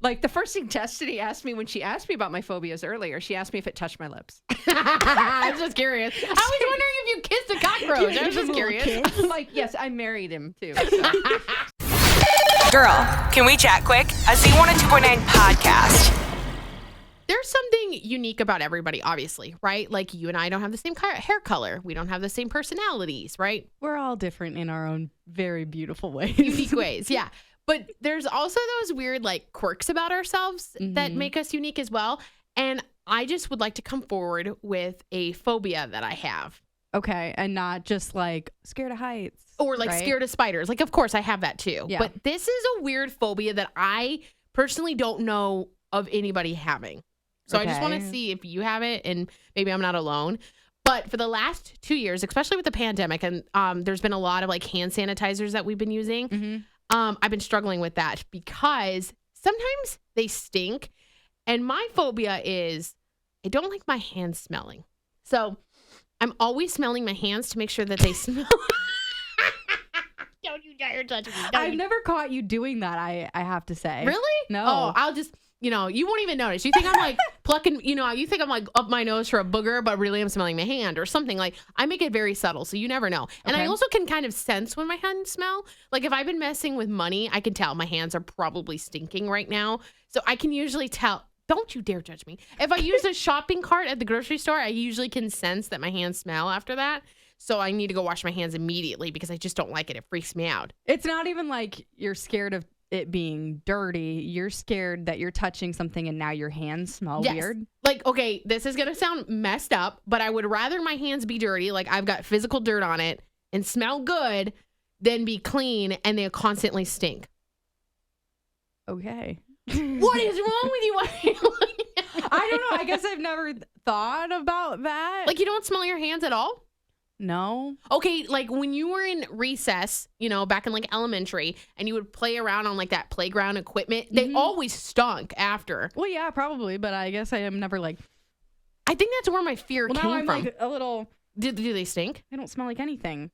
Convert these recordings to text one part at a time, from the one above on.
Like the first thing Destiny asked me when she asked me about my phobias earlier, she asked me if it touched my lips. I was just curious. I was wondering if you kissed a cockroach. I was just curious. I'm like, yes, I married him too. So. Girl, can we chat quick? A Z102.9 podcast. There's something unique about everybody, obviously, right? Like you and I don't have the same hair color. We don't have the same personalities, right? We're all different in our own very beautiful ways. Unique ways, yeah. But there's also those weird like quirks about ourselves that make us unique as well. And I just would like to come forward with a phobia that I have. Okay, and not just like scared of heights. Or like right? scared of spiders. Like, of course, I have that too. Yeah. But this is a weird phobia that I personally don't know of anybody having. So I just want to see if you have it and maybe I'm not alone. But for the last 2 years, especially with the pandemic, and there's been a lot of like hand sanitizers that we've been using. I've been struggling with that because sometimes they stink. And my phobia is I don't like my hands smelling. So I'm always smelling my hands to make sure that they smell. Don't you dare touch me. I've never caught you doing that, I have to say. Really? No. Oh, I'll just, you won't even notice. You think I'm like plucking, you think I'm like up my nose for a booger, but really I'm smelling my hand or something. Like I make it very subtle, so you never know. And I also can kind of sense when my hands smell. Like if I've been messing with money, I can tell my hands are probably stinking right now. So I can usually tell. Don't you dare judge me. If I use a shopping cart at the grocery store, I usually can sense that my hands smell after that. So I need to go wash my hands immediately because I just don't like it. It freaks me out. It's not even like you're scared of it being dirty. You're scared that you're touching something and now your hands smell weird. Like, okay, this is going to sound messed up, but I would rather my hands be dirty, like I've got physical dirt on it, and smell good than be clean and they constantly stink. Okay. What is wrong with you? I don't know. I guess I've never thought about that. Like you don't smell your hands at all? No. Okay, like when you were in recess, back in like elementary, and you would play around on like that playground equipment, they always stunk after. Well, yeah, probably, but I guess I am never like. I think that's where my fear came now I'm from. like a little. Do they stink? They don't smell like anything.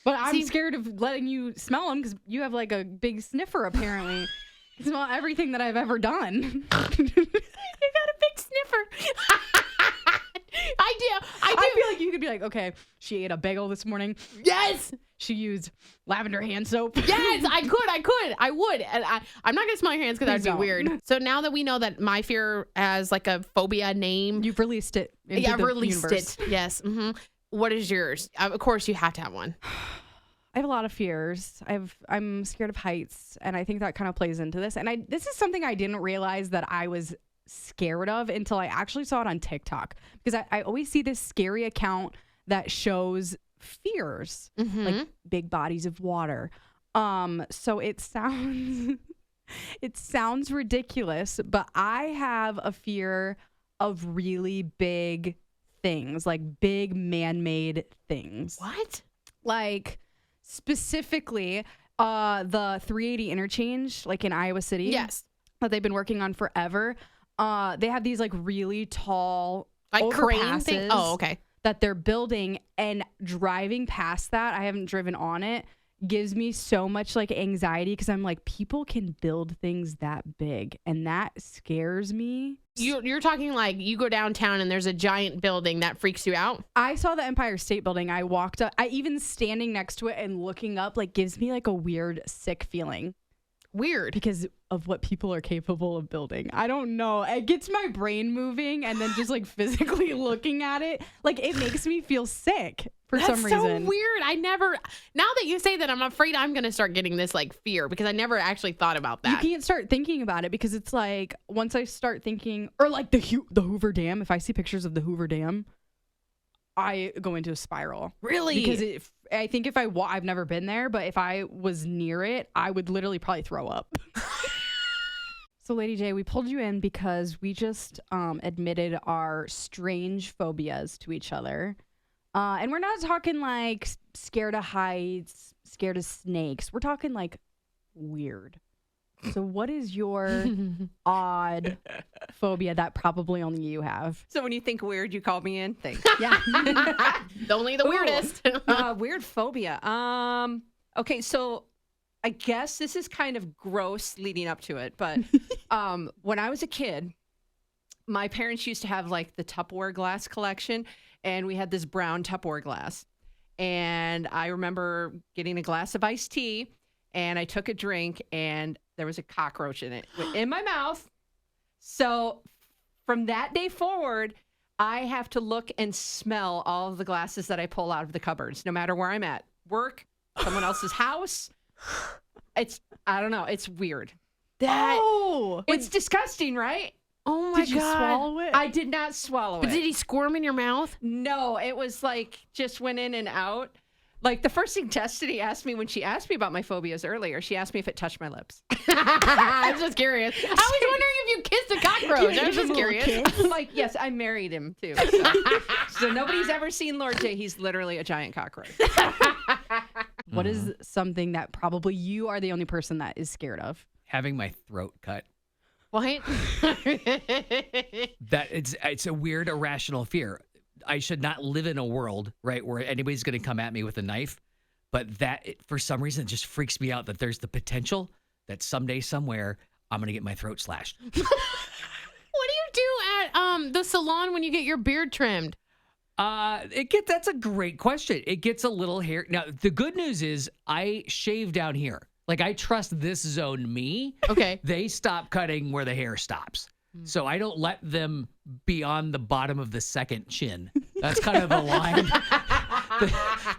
But I'm scared of letting you smell them because you have like a big sniffer apparently. You smell everything that I've ever done. You got a big sniffer. I do. I feel like you could be like, okay, she ate a bagel this morning. Yes. She used lavender hand soap. Yes, I would. And I'm not going to smell your hands because that'd be weird. So now that we know that my fear has like a phobia name. You've released it. I've released universe. it. Yes. What is yours? Of course, you have to have one. I have a lot of fears. I'm scared of heights, and I think that kind of plays into this. And this is something I didn't realize that I was scared of until I actually saw it on TikTok, because I always see this scary account that shows fears, like big bodies of water. So it sounds ridiculous, but I have a fear of really big things, like big man-made things. What? Like specifically the 380 interchange, like in Iowa City. Yes. That they've been working on forever. They have these like really tall like crane overpasses thing. Oh, okay. that they're building, and driving past that, I haven't driven on it, gives me so much like anxiety because I'm like, people can build things that big, and that scares me. You're talking like you go downtown and there's a giant building that freaks you out? I saw the Empire State Building. I walked up, even standing next to it and looking up, like gives me like a weird, sick feeling. Weird. Because of what people are capable of building. I don't know. It gets my brain moving, and then just like physically looking at it, like it makes me feel sick for some reason. That's so weird. Now that you say that, I'm afraid I'm going to start getting this like fear because I never actually thought about that. You can't start thinking about it because it's like, once I start thinking, or like the Hoover Dam, if I see pictures of the Hoover Dam, I go into a spiral. Really? Because I think if I've never been there, but if I was near it, I would literally probably throw up. So Lady J, we pulled you in because we just admitted our strange phobias to each other. And we're not talking like scared of heights, scared of snakes. We're talking like weird. So what is your odd phobia that probably only you have? So when you think weird, you call me in? Thanks. Yeah. Only the weirdest. Weird phobia. Okay, so I guess this is kind of gross leading up to it, but when I was a kid, my parents used to have like the Tupperware glass collection, and we had this brown Tupperware glass. And I remember getting a glass of iced tea, and I took a drink, and there was a cockroach in it in my mouth. So from that day forward, I have to look and smell all of the glasses that I pull out of the cupboards, no matter where I'm at. Work, someone else's house. I don't know. It's weird. It's disgusting, right? Oh my Did you God. swallow it? I did not swallow it. But did he squirm in your mouth? No, it was like just went in and out. Like the first thing Destiny asked me when she asked me about my phobias earlier, she asked me if it touched my lips. I was just curious. I was wondering if you kissed a cockroach. I was just curious. I'm like, yes, I married him too. So nobody's ever seen Lord J. He's literally a giant cockroach. What is something that probably you are the only person that is scared of? Having my throat cut. What? That it's a weird irrational fear. I should not live in a world, right, where anybody's going to come at me with a knife. But for some reason, it just freaks me out that there's the potential that someday, somewhere, I'm going to get my throat slashed. What do you do at the salon when you get your beard trimmed? That's a great question. It gets a little hair. Now, the good news is I shave down here. Like, I trust this zone me. Okay. They stop cutting where the hair stops. So I don't let them beyond the bottom of the second chin. That's kind of the line.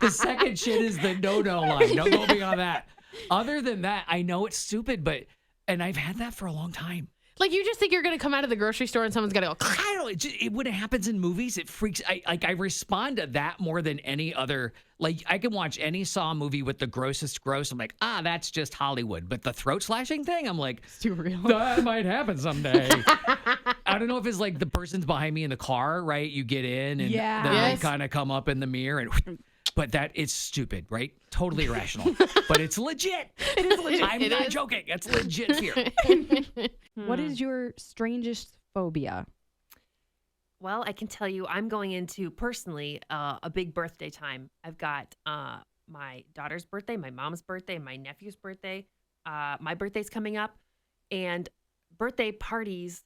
The second chin is the no-no line. Don't go beyond that. Other than that, I know it's stupid, and I've had that for a long time. Like, you just think you're going to come out of the grocery store and someone's going to go, I don't know. When it happens in movies, it freaks. I respond to that more than any other. Like, I can watch any Saw movie with the grossest gross. I'm like, that's just Hollywood. But the throat slashing thing, I'm like, It's too real. that might happen someday. I don't know if it's like the person's behind me in the car, right? You get in and Yeah. then Yes. they kind of come up in the mirror and. But that it's stupid, right? Totally irrational. But it's legit. it is legit. I'm not joking. It's legit fear. What is your strangest phobia? Well, I can tell you, I'm going into personally a big birthday time. I've got my daughter's birthday, my mom's birthday, my nephew's birthday. My birthday's coming up, and birthday parties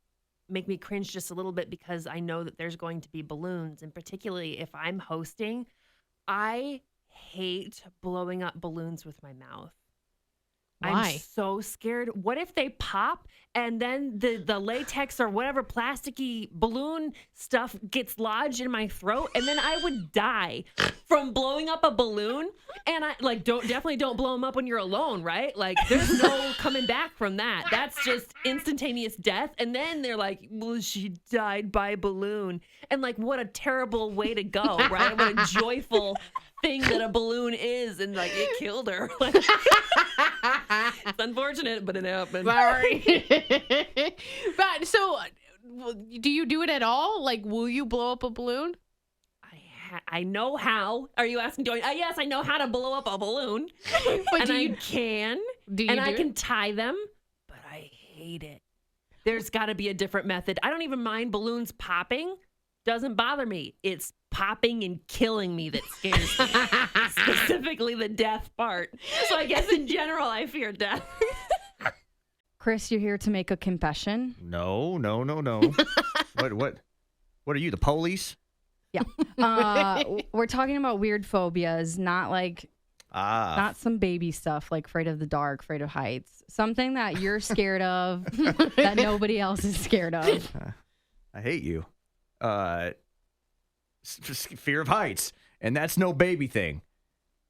make me cringe just a little bit because I know that there's going to be balloons, and particularly if I'm hosting, I hate blowing up balloons with my mouth. Why? I'm so scared. What if they pop and then the latex or whatever plasticky balloon stuff gets lodged in my throat, and then I would die from blowing up a balloon? And I definitely don't blow them up when you're alone, right? Like, there's no coming back from that. That's just instantaneous death. And then they're like, well, she died by balloon. And like, what a terrible way to go, right? What a joyful thing that a balloon is, and like, it killed her. Like, it's unfortunate, but it happened. Sorry. But so, do you do it at all? Like, will you blow up a balloon? I know how. Are you asking? Yes, I know how to blow up a balloon. But And do I you can. do you And I do can it? tie them, but I hate it. There's got to be a different method. I don't even mind balloons popping. Doesn't bother me. It's popping and killing me that scares me. Specifically the death part. So I guess in general, I fear death. Chris, you're here to make a confession. No. What are you, the police? Yeah. We're talking about weird phobias, not like not some baby stuff like afraid of the dark, afraid of heights. Something that you're scared of that nobody else is scared of. I hate you. Fear of heights, and that's no baby thing.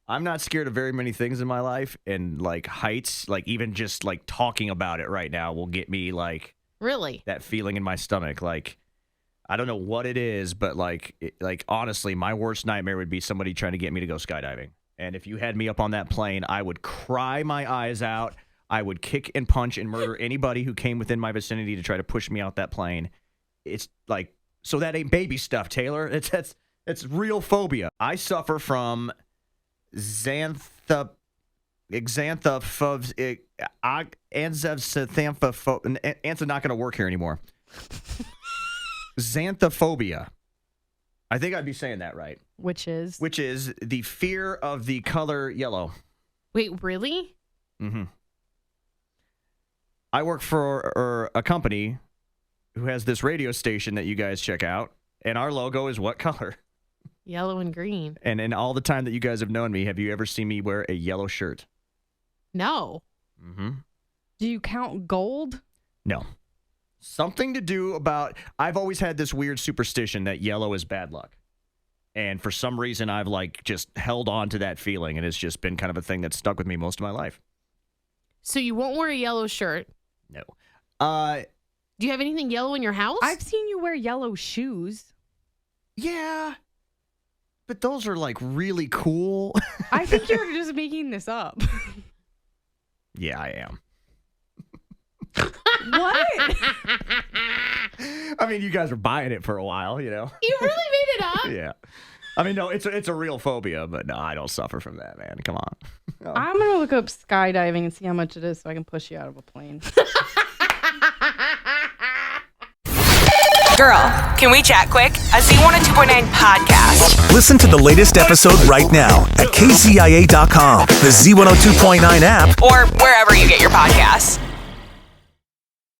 I'm not scared of very many things in my life, and like heights, like even just like talking about it right now will get me like Really? that feeling in my stomach. Like, I don't know what it is, but like honestly, my worst nightmare would be somebody trying to get me to go skydiving. And if you had me up on that plane, I would cry my eyes out. I would kick and punch and murder anybody who came within my vicinity to try to push me out that plane. It's like, so that ain't baby stuff, Taylor. It's real phobia. I suffer from Ant's not going to work here anymore. Xanthophobia. I think I'd be saying that right. Which is Which is the fear of the color yellow. Wait, really? Mm-hmm. I work for a company who has this radio station that you guys check out, and our logo is what color? Yellow and green. And in all the time that you guys have known me, have you ever seen me wear a yellow shirt? No. Mm-hmm. Do you count gold? No. Something to do about, I've always had this weird superstition that yellow is bad luck. And for some reason, I've like just held on to that feeling, and it's just been kind of a thing that's stuck with me most of my life. So you won't wear a yellow shirt? No. Do you have anything yellow in your house? I've seen you wear yellow shoes. Yeah. But those are like really cool. I think you're just making this up. Yeah, I am. What? I mean, you guys were buying it for a while, you know. You really made it up? Yeah. I mean, no, it's a real phobia, but no, I don't suffer from that, man. Come on. No. I'm going to look up skydiving and see how much it is so I can push you out of a plane. Girl, can we chat quick? A Z102.9 podcast. Listen to the latest episode right now at kzia.com, the Z102.9 app, Or wherever you get your podcasts.